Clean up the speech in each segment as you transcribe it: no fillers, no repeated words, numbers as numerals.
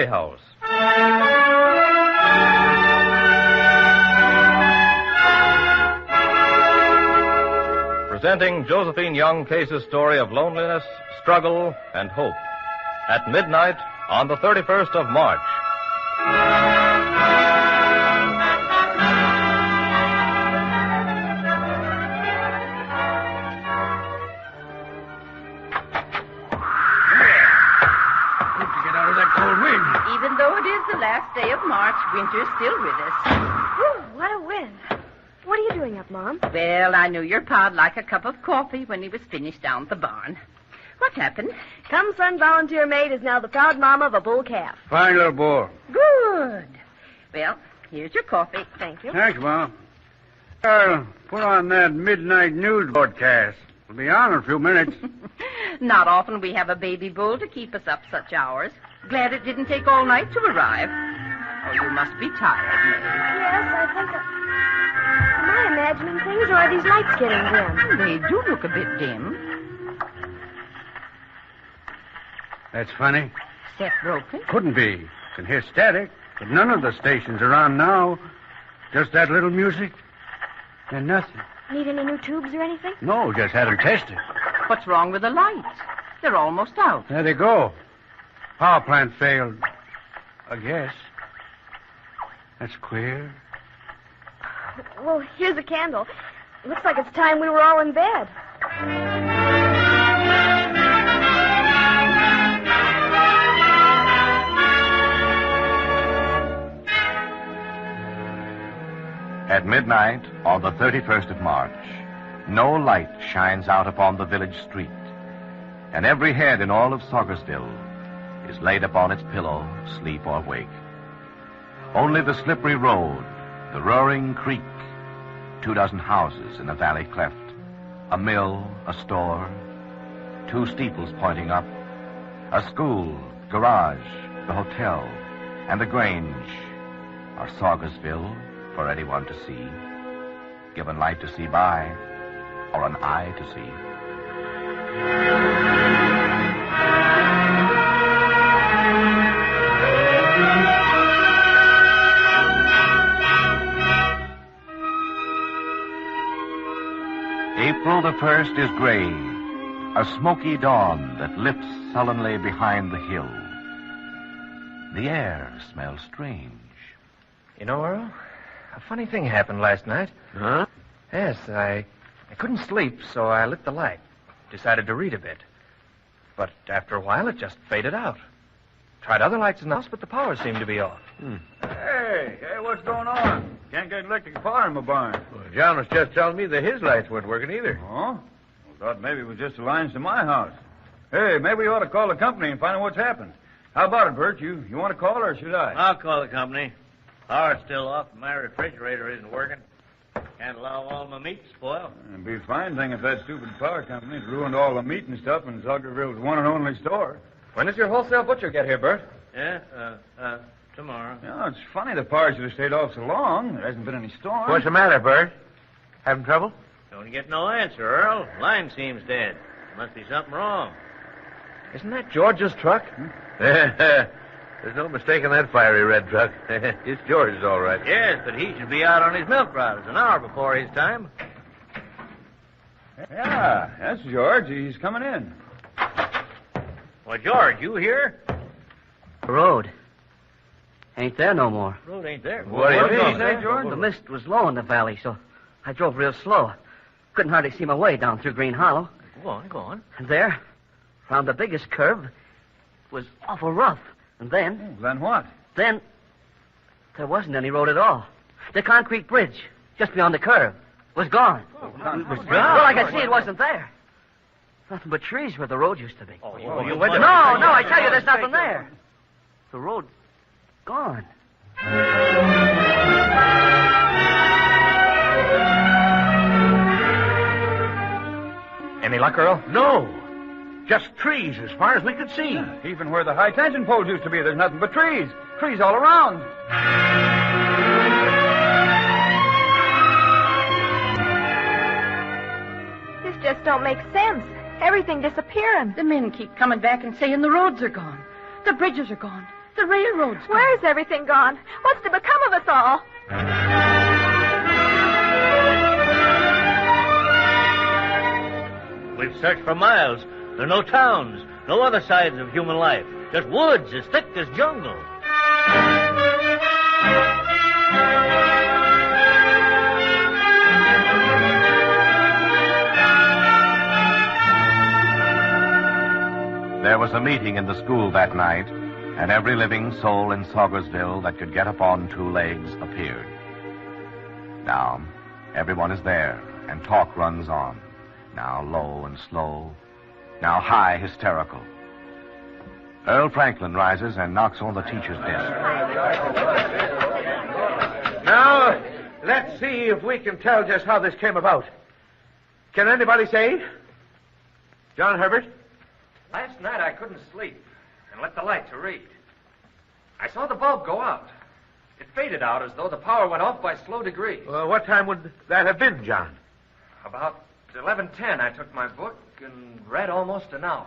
Playhouse. Presenting Josephine Young Case's story of loneliness, struggle, and hope. At midnight on the 31st of March. Even though it is the last day of March, winter's still with us. Whew, what a wind. What are you doing up, Mom? Well, I knew your pa'd like a cup of coffee when he was finished down at the barn. What happened? Come Son volunteer maid is now the proud mama of a bull calf. Fine little bull. Good. Well, here's your coffee. Thank you. Thanks, Mom. Put on that midnight news broadcast. We'll be on in a few minutes. Not often we have a baby bull to keep us up such hours. Glad it didn't take all night to arrive. Oh, you must be tired, May. Yes, I think Am I imagining things, or are these lights getting dim? They do look a bit dim. That's funny. Set broken? Couldn't be. Can hear static, but none of the stations are on now. Just that little music and nothing. Need any new tubes or anything? No, just had them tested. What's wrong with the lights? They're almost out. There they go. Power plant failed. I guess. That's queer. Well, here's a candle. Looks like it's time we were all in bed. At midnight on the 31st of March, no light shines out upon the village street, and every head in all of Saugersville is laid upon its pillow, sleep or wake. Only the slippery road, the roaring creek, 24 houses in a valley cleft, a mill, a store, 2 steeples pointing up, a school, garage, the hotel, and the Grange are Saugersville for anyone to see, given light to see by, or an eye to see. April the 1st is gray, a smoky dawn that lifts sullenly behind the hill. The air smells strange. You know, Earl, a funny thing happened last night. Huh? Yes, I couldn't sleep, so I lit the light. Decided to read a bit. But after a while, it just faded out. Tried other lights in the house, but the power seemed to be off. Hey, what's going on? Can't get electric power in my barn. Well, John was just telling me that his lights weren't working either. Oh? Thought maybe it was just the lines to my house. Hey, maybe we ought to call the company and find out what's happened. How about it, Bert? You want to call or should I? I'll call the company. Power's still off and my refrigerator isn't working. Can't allow all my meat to spoil. It'd be a fine thing if that stupid power company had ruined all the meat and stuff in Saugerville's one and only store. When does your wholesale butcher get here, Bert? Yeah, tomorrow. You know, it's funny the power should have stayed off so long. There hasn't been any storm. What's the matter, Bert? Having trouble? Don't get no answer, Earl. Line seems dead. Must be something wrong. Isn't that George's truck? There's no mistaking that fiery red truck. It's George's, all right. Yes, but he should be out on his milk routes an hour before his time. Yeah, that's George. He's coming in. Well, George, you here? The road. Ain't there no more. Road ain't there. What do you mean? Say, George? The mist was low in the valley, so I drove real slow. Couldn't hardly see my way down through Green Hollow. Go on. And there, round the biggest curve, it was awful rough. And then... Then what? Then, there wasn't any road at all. The concrete bridge, just beyond the curve, was gone. Well, I could see it wasn't there. Nothing but trees where the road used to be. You No, I tell you, there's nothing there. The road, gone. Any luck, Earl? No. Just trees as far as we could see. Even where the high-tension poles used to be, there's nothing but trees. Trees all around. This just don't make sense. Everything disappearing. The men keep coming back and saying the roads are gone. The bridges are gone. The railroad's gone. Where's everything gone? What's to become of us all? We've searched for miles. There are no towns, no other signs of human life. Just woods as thick as jungle. There was a meeting in the school that night, and every living soul in Saugersville that could get upon two legs appeared. Now, everyone is there, and talk runs on. Now low and slow, now high hysterical. Earl Franklin rises and knocks on the teacher's desk. Now, let's see if we can tell just how this came about. Can anybody say? John Herbert? Last night I couldn't sleep and lit the light to read. I saw the bulb go out. It faded out as though the power went off by slow degrees. What time would that have been, John? About 11:10, I took my book and read almost an hour.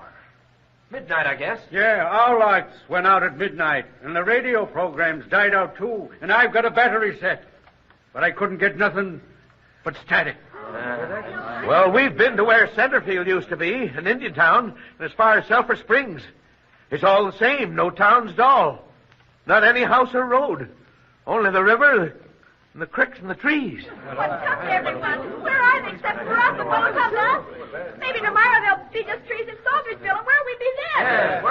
Midnight, I guess. Yeah, our lights went out at midnight, and the radio programs died out, too, and I've got a battery set. But I couldn't get nothing but static. Well, we've been to where Centerfield used to be, an Indian town, and as far as Sulphur Springs. It's all the same, no towns at all. Not any house or road. Only the river and the creeks and the trees. What's up, everyone? Where are they except for us? The boat comes up. Maybe tomorrow they'll be just trees in Soldiers,ville, and where'll we be then? Yes,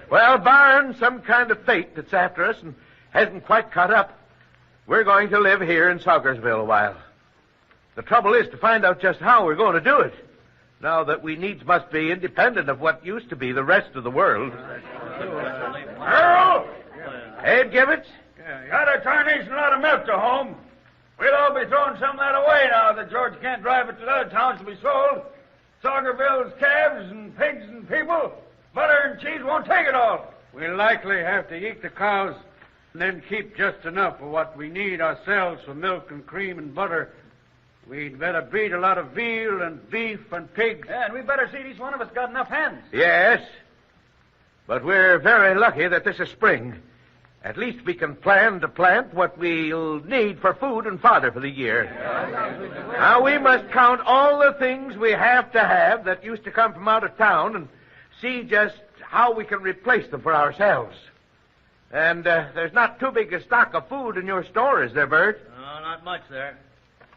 Well, barring some kind of fate that's after us and hasn't quite caught up, we're going to live here in Saugersville a while. The trouble is to find out just how we're going to do it, now that we needs must be independent of what used to be the rest of the world. Earl! Abe Gibbets? Got a tarnation lot of milk to home. We'll all be throwing some of that away now that George can't drive it to the other towns to be sold. Saugerville's calves and pigs and people, butter and cheese won't take it all. We'll likely have to eat the cows and then keep just enough of what we need ourselves for milk and cream and butter. We'd better breed a lot of veal and beef and pigs. Yeah, and we better see each one of us got enough hens. Yes. But we're very lucky that this is spring. At least we can plan to plant what we'll need for food and fodder for the year. Now, we must count all the things we have to have that used to come from out of town and see just how we can replace them for ourselves. And there's not too big a stock of food in your store, is there, Bert? No, not much there.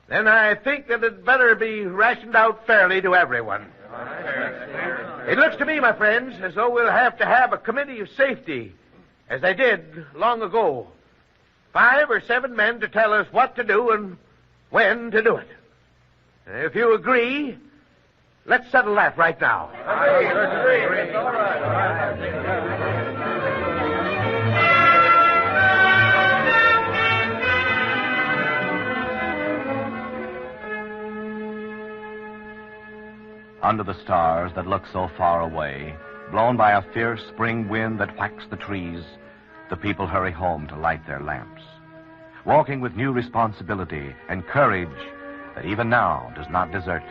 Then I think that it better be rationed out fairly to everyone. It looks to me, my friends, as though we'll have to have a committee of safety, as they did long ago. 5 or 7 men to tell us what to do and when to do it. If you agree, let's settle that right now. Under the stars that look so far away, blown by a fierce spring wind that whacks the trees, the people hurry home to light their lamps, walking with new responsibility and courage that even now does not desert.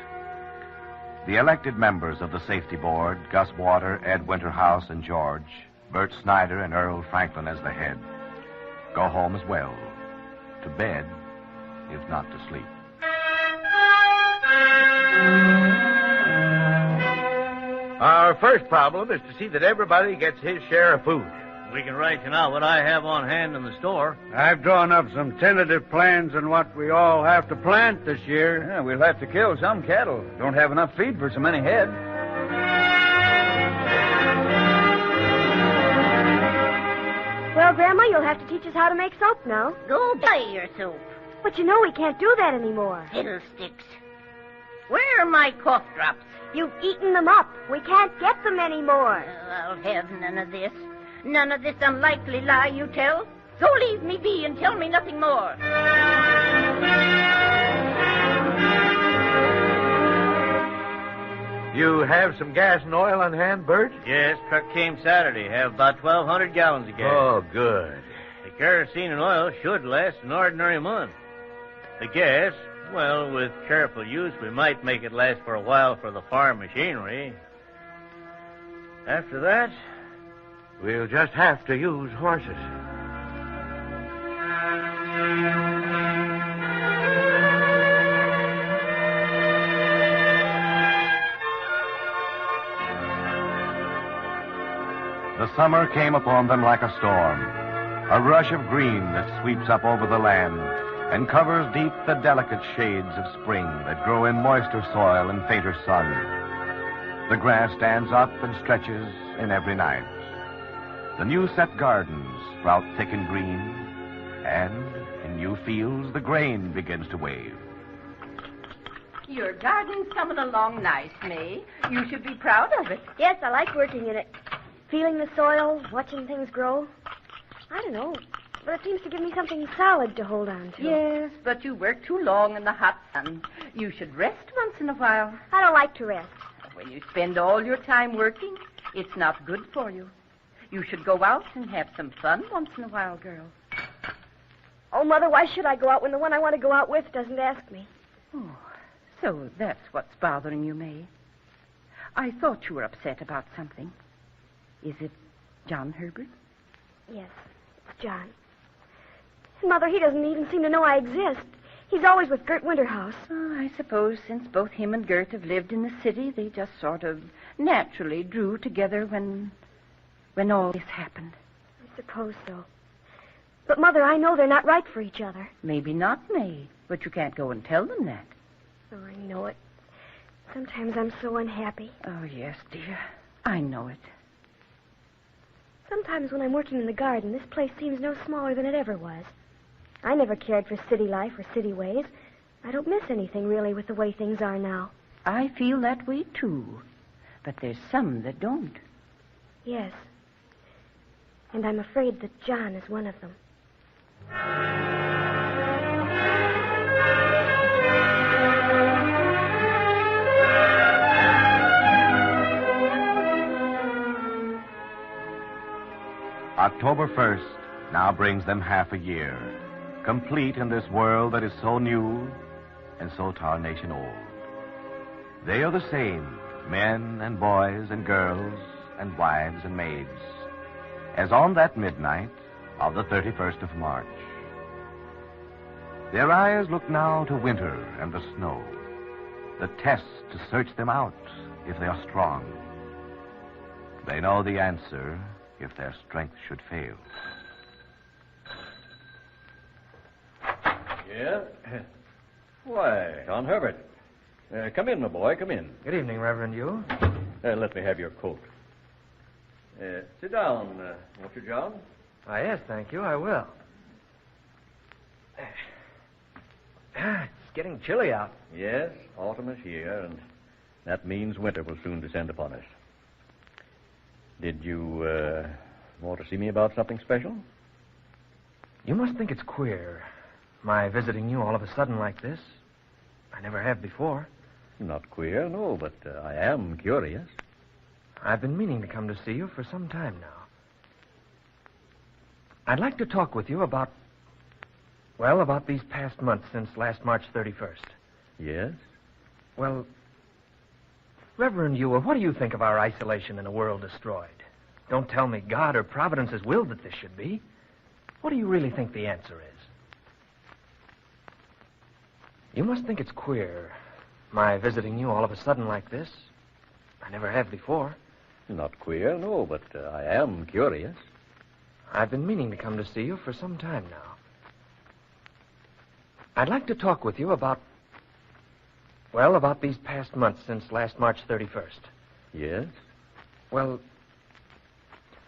The elected members of the Safety Board, Gus Water, Ed Winterhouse, and George, Bert Snyder, and Earl Franklin as the head, go home as well, to bed, if not to sleep. Our first problem is to see that everybody gets his share of food. We can ration out what I have on hand in the store. I've drawn up some tentative plans on what we all have to plant this year. Yeah, we'll have to kill some cattle. Don't have enough feed for so many head. Well, Grandma, you'll have to teach us how to make soap now. Go buy your soap. But you know we can't do that anymore. Fiddlesticks. Where are my cough drops? You've eaten them up. We can't get them anymore. I'll have none of this. None of this unlikely lie you tell. So leave me be and tell me nothing more. You have some gas and oil on hand, Bert? Yes, truck came Saturday. Have about 1,200 gallons of gas. Oh, good. The kerosene and oil should last an ordinary month. The gas, well, with careful use, we might make it last for a while for the farm machinery. After that, We'll just have to use horses. The summer came upon them like a storm, a rush of green that sweeps up over the land and covers deep the delicate shades of spring that grow in moister soil and fainter sun. The grass stands up and stretches in every night. The new set gardens sprout thick and green, and in new fields the grain begins to wave. Your garden's coming along nice, May. You should be proud of it. Yes, I like working in it. Feeling the soil, watching things grow. I don't know, but it seems to give me something solid to hold on to. Yes, but you work too long in the hot sun. You should rest once in a while. I don't like to rest. When you spend all your time working, it's not good for you. You should go out and have some fun once in a while, girl. Oh, Mother, why should I go out when the one I want to go out with doesn't ask me? Oh, so that's what's bothering you, May. I thought you were upset about something. Is it John Herbert? Yes, it's John. Mother, he doesn't even seem to know I exist. He's always with Gert Winterhouse. Oh, I suppose since both him and Gert have lived in the city, they just sort of naturally drew together when all this happened. I suppose so. But, Mother, I know they're not right for each other. Maybe not, May, but you can't go and tell them that. Oh, I know it. Sometimes I'm so unhappy. Oh, yes, dear. I know it. Sometimes when I'm working in the garden, this place seems no smaller than it ever was. I never cared for city life or city ways. I don't miss anything, really, with the way things are now. I feel that way, too. But there's some that don't. Yes. And I'm afraid that John is one of them. October 1st now brings them half a year, complete in this world that is so new and so tarnation old. They are the same, men and boys and girls and wives and maids, as on that midnight of the 31st of March. Their eyes look now to winter and the snow, the test to search them out if they are strong. They know the answer if their strength should fail. Yeah? Why, John Herbert. Come in, my boy, come in. Good evening, Reverend Yu. Let me have your coat. Sit down, won't you, John? Ah, yes, thank you, I will. It's getting chilly out. Yes, autumn is here, and that means winter will soon descend upon us. Did you want to see me about something special? You must think it's queer, my visiting you all of a sudden like this. I never have before. Not queer, no, but I am curious. I've been meaning to come to see you for some time now. I'd like to talk with you about these past months since last March 31st. Yes? Well, Reverend Yu, what do you think of our isolation in a world destroyed? Don't tell me God or Providence has willed that this should be. What do you really think the answer is? You must think it's queer, my visiting you all of a sudden like this. I never have before. Not queer, no, but I am curious. I've been meaning to come to see you for some time now. I'd like to talk with you about these past months since last March 31st. Yes? Well,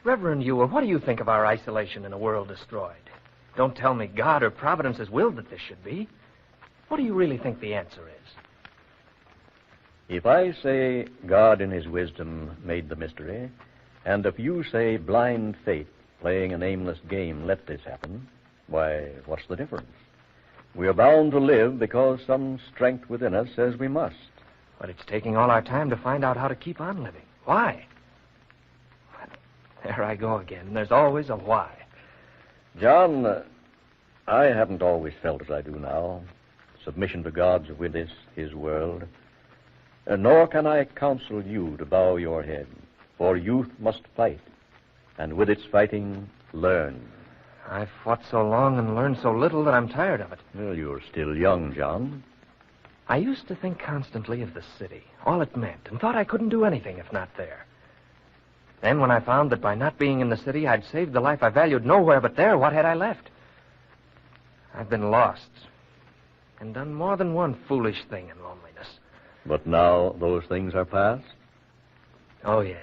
Reverend Yu, what do you think of our isolation in a world destroyed? Don't tell me God or Providence has willed that this should be. What do you really think the answer is? If I say God in his wisdom made the mystery, and if you say blind fate playing an aimless game let this happen, why, what's the difference? We are bound to live because some strength within us says we must. But it's taking all our time to find out how to keep on living. Why? There I go again. There's always a why. John, I haven't always felt as I do now. Submission to God's will is his world. Nor can I counsel you to bow your head, for youth must fight. and with its fighting, learn. I've fought so long and learned so little that I'm tired of it. Well, you're still young, John. I used to think constantly of the city, all it meant, and thought I couldn't do anything if not there. Then when I found that by not being in the city, I'd saved the life I valued nowhere but there, what had I left? I've been lost and done more than one foolish thing in loneliness. But now those things are past? Oh, yes.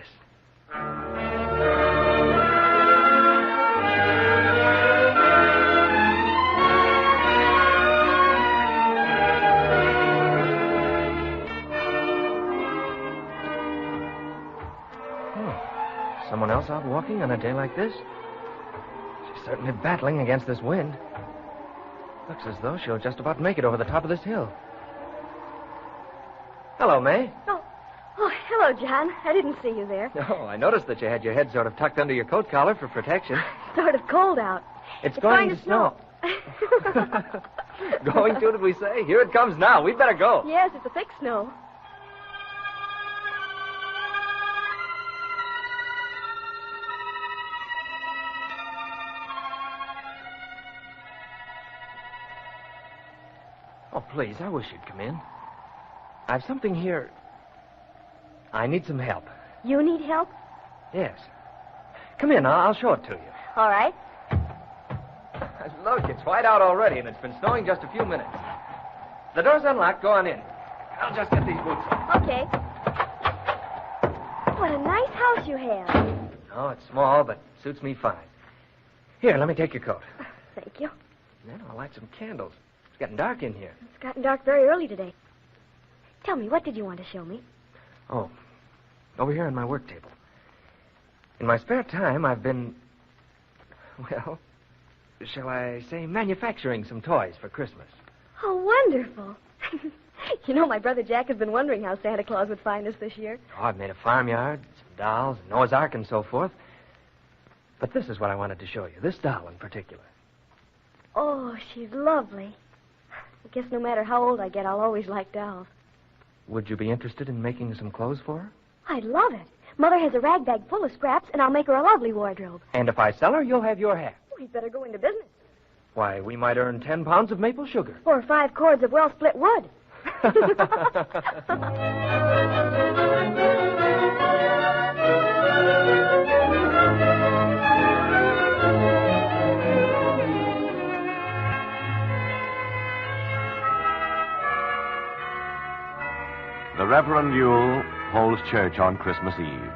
Someone else out walking on a day like this? She's certainly battling against this wind. Looks as though she'll just about make it over the top of this hill. Hello, May. Oh, hello, John. I didn't see you there. Oh, I noticed that you had your head sort of tucked under your coat collar for protection. Sort of cold out. It's going to snow. Going to, did we say? Here it comes now. We'd better go. Yes, it's a thick snow. Oh, please, I wish you'd come in. I've something here. I need some help. You need help? Yes. Come in, I'll show it to you. All right. Look, it's white out already, and it's been snowing just a few minutes. The door's unlocked. Go on in. I'll just get these boots on. Okay. What a nice house you have. Oh, it's small, but suits me fine. Here, let me take your coat. Thank you. Then I'll light some candles. It's getting dark in here. It's gotten dark very early today. Tell me, what did you want to show me? Oh, over here on my work table. In my spare time, I've been, well, shall I say manufacturing some toys for Christmas. Oh, wonderful. You know, my brother Jack has been wondering how Santa Claus would find us this year. Oh, I've made a farmyard, some dolls, Noah's Ark, and so forth. But this is what I wanted to show you, this doll in particular. Oh, she's lovely. I guess no matter how old I get, I'll always like dolls. Would you be interested in making some clothes for her? I'd love it. Mother has a rag bag full of scraps, and I'll make her a lovely wardrobe. And if I sell her, you'll have your half. We'd better go into business. Why, we might earn 10 pounds of maple sugar. Or 5 cords of well-split wood. The Reverend Yule holds church on Christmas Eve.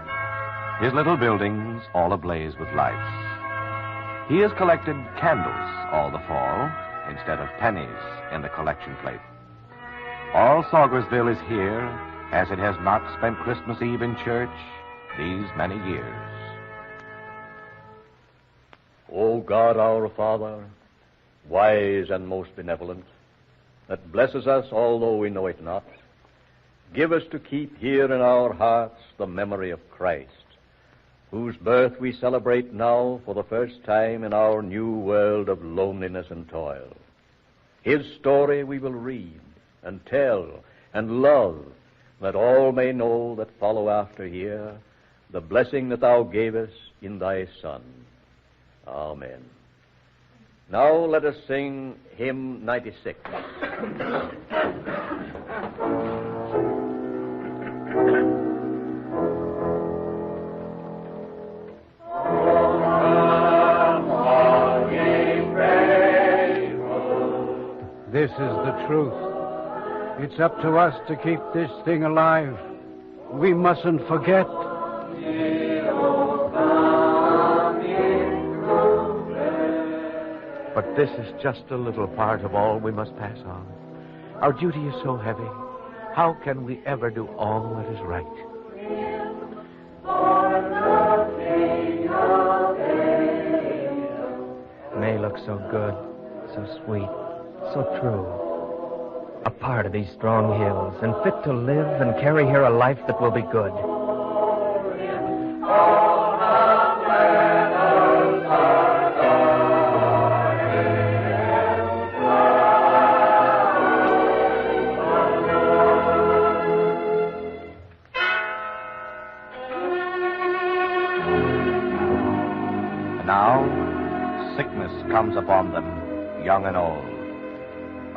His little building's all ablaze with lights. He has collected candles all the fall instead of pennies in the collection plate. All Saugersville is here as it has not spent Christmas Eve in church these many years. O God, our Father, wise and most benevolent, that blesses us although we know it not, give us to keep here in our hearts the memory of Christ, whose birth we celebrate now for the first time in our new world of loneliness and toil. His story we will read and tell and love, that all may know that follow after here the blessing that thou gavest in thy Son. Amen. Now let us sing hymn 96. This is the truth. It's up to us to keep this thing alive. We mustn't forget. But this is just a little part of all we must pass on. Our duty is so heavy. How can we ever do all that is right? May looks so good, so sweet, so true. A part of these strong hills, and fit to live and carry here a life that will be good. comes upon them, young and old.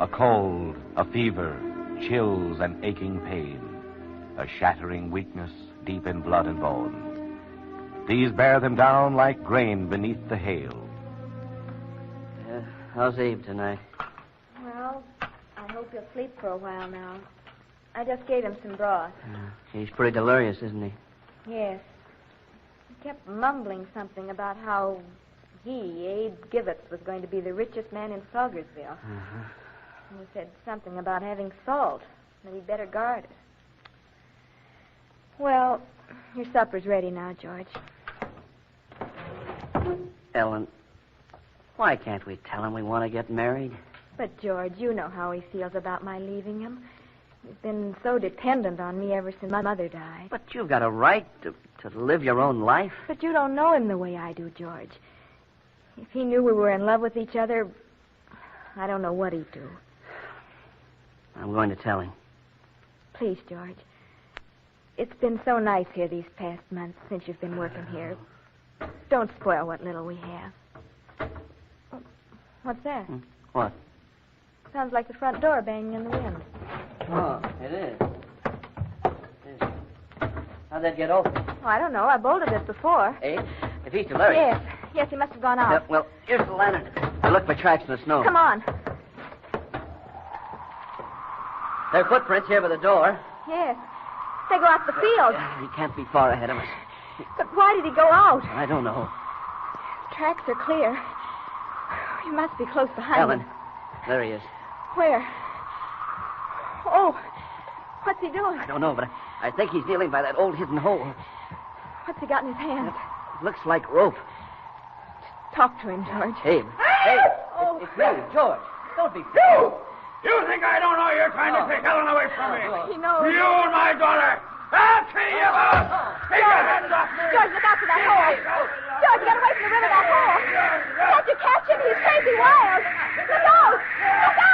A cold, a fever, chills and aching pain, a shattering weakness deep in blood and bone. These bear them down like grain beneath the hail. How's Abe tonight? Well, I hope he'll sleep for a while now. I just gave him some broth. He's pretty delirious, isn't he? Yes. He kept mumbling something about how he, Abe Givets, was going to be the richest man in Saugersville. And he said something about having salt, that he'd better guard it. Well, your supper's ready now, George. Ellen, why can't we tell him we want to get married? But, George, you know how he feels about my leaving him. He's been so dependent on me ever since my mother died. But you've got a right to live your own life. But you don't know him the way I do, George. If he knew we were in love with each other, I don't know what he'd do. I'm going to tell him. Please, George. It's been so nice here these past months since you've been working here. Don't spoil what little we have. What's that? What? Sounds like the front door banging in the wind. Oh, it is. How'd that get open? Oh, I don't know. I bolted it before. Abe? If he's delirious. Yes, he must have gone out. Well, here's the lantern. I'll look for tracks in the snow. Come on. There are footprints here by the door. Yes. They go out the field. He can't be far ahead of us. But why did he go out? I don't know. Tracks are clear. You must be close behind Ellen, him. there he is. Where? Oh, what's he doing? I don't know, but I think he's kneeling by that old hidden hole. What's he got in his hand? It looks like rope. Talk to him, George. Abe. Abe! Oh. It's me, George. Don't be fool. You think I don't know you're trying to take Ellen away from me? He knows. You and my daughter. I'll kill you both. Take your hands off me. George, look out for that hole. George, get away from the rim of that hole. Can't you catch him? He's crazy wild. Look out! Look out!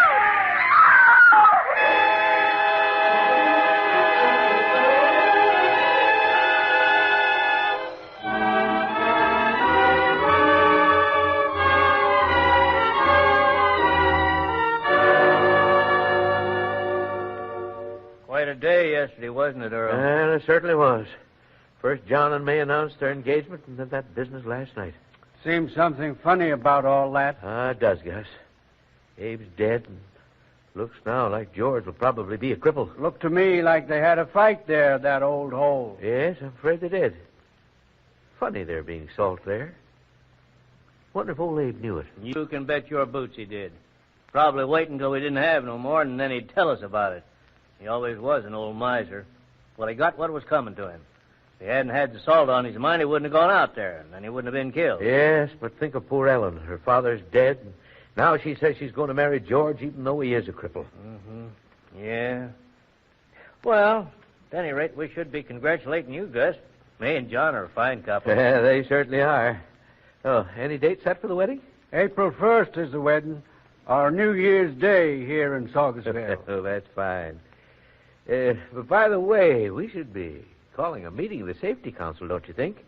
Quite a day yesterday, wasn't it, Earl? Well, it certainly was. First, John and May announced their engagement, and then that business last night. Seems something funny about all that. It does, Gus. Abe's dead, and looks now like George will probably be a cripple. Looked to me like they had a fight there at that old hole. Yes, I'm afraid they did. Funny there being salt there. Wonder if old Abe knew it. You can bet your boots he did. Probably waiting until we didn't have no more, and then he'd tell us about it. He always was an old miser. Well, he got what was coming to him. If he hadn't had the salt on his mind, he wouldn't have gone out there, and then he wouldn't have been killed. Yes, but think of poor Ellen. Her father's dead, and now she says she's going to marry George, even though he is a cripple. Yeah. Well, at any rate, we should be congratulating you, Gus. May and John are a fine couple. Yeah, they certainly are. Oh, any date set for the wedding? April 1st is the wedding. Our New Year's Day here in Saugersville. Oh, that's fine. But by the way, we should be calling a meeting of the Safety Council, don't you think?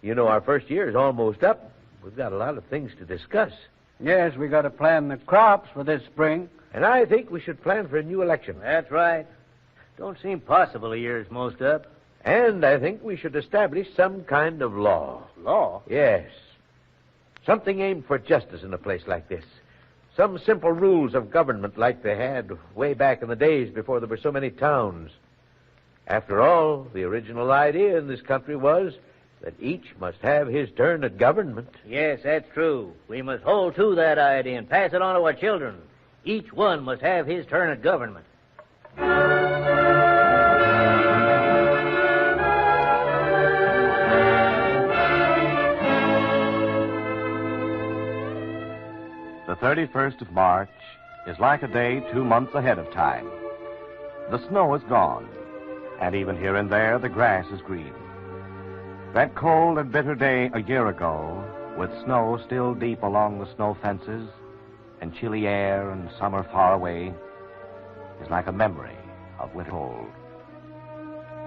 You know, our first year is almost up. We've got a lot of things to discuss. Yes, we got to plan the crops for this spring. And I think we should plan for a new election. That's right. Don't seem possible a year's most up. And I think we should establish some kind of law. Law? Yes. Something aimed for justice in a place like this. Some simple rules of government like they had way back in the days before there were so many towns. After all, the original idea in this country was that each must have his turn at government. Yes, that's true. We must hold to that idea and pass it on to our children. Each one must have his turn at government. The 31st of March is like a day 2 months ahead of time. The snow is gone, and even here and there the grass is green. That cold and bitter day a year ago, with snow still deep along the snow fences, and chilly air and summer far away, is like a memory of winter old.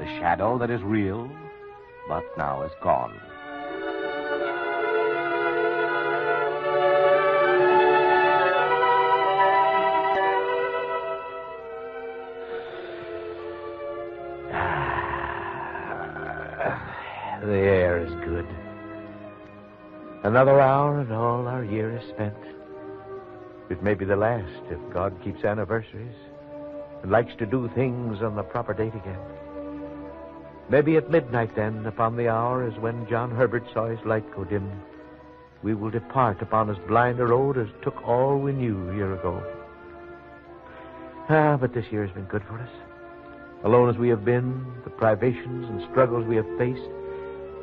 The shadow that is real, but now is gone. The air is good. Another hour and all our year is spent. It may be the last if God keeps anniversaries and likes to do things on the proper date again. Maybe at midnight then, upon the hour as when John Herbert saw his light go dim, we will depart upon as blind a road as took all we knew a year ago. But this year has been good for us. Alone as we have been, the privations and struggles we have faced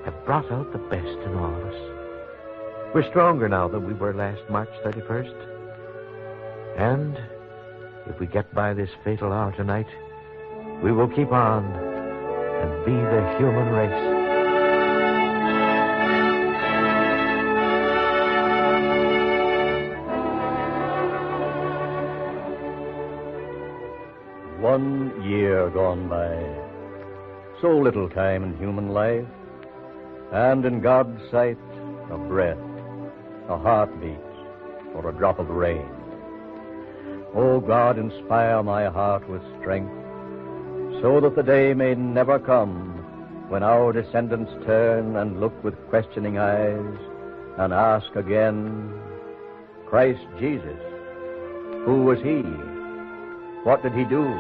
have brought out the best in all of us. We're stronger now than we were last March 31st. And if we get by this fatal hour tonight, we will keep on and be the human race. One year gone by. So little time in human life, and in God's sight, a breath, a heartbeat, or a drop of rain. O God, inspire my heart with strength, so that the day may never come when our descendants turn and look with questioning eyes and ask again, Christ Jesus, who was he? What did he do?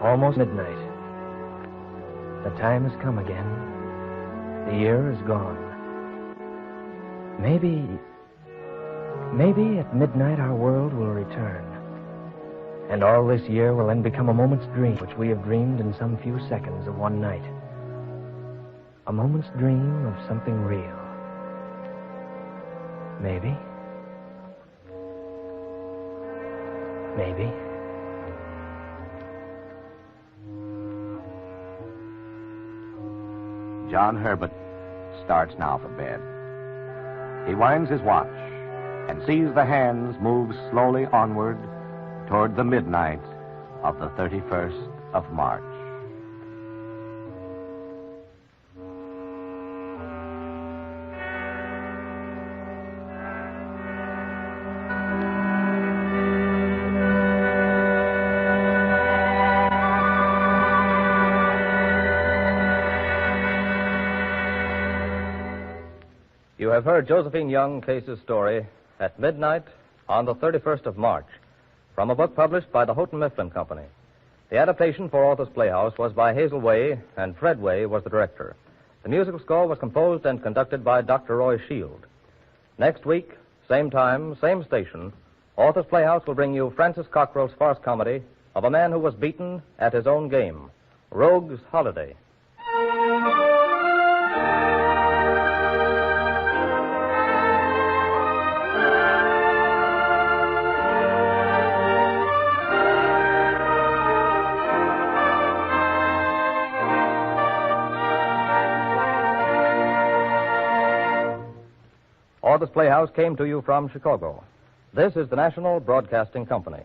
Almost midnight. The time has come again. The year is gone. Maybe at midnight our world will return. And all this year will then become a moment's dream, which we have dreamed in some few seconds of one night. A moment's dream of something real. Maybe. John Herbert starts now for bed. He winds his watch and sees the hands move slowly onward toward the midnight of the 31st of March. You have heard Josephine Young Case's story, At Midnight on the 31st of March, from a book published by the Houghton Mifflin Company. The adaptation for Author's Playhouse was by Hazel Way, and Fred Way was the director. The musical score was composed and conducted by Dr. Roy Shield. Next week, same time, same station, Author's Playhouse will bring you Francis Cockrell's farce comedy of a man who was beaten at his own game, Rogue's Holiday. Author's Playhouse came to you from Chicago. This is the National Broadcasting Company.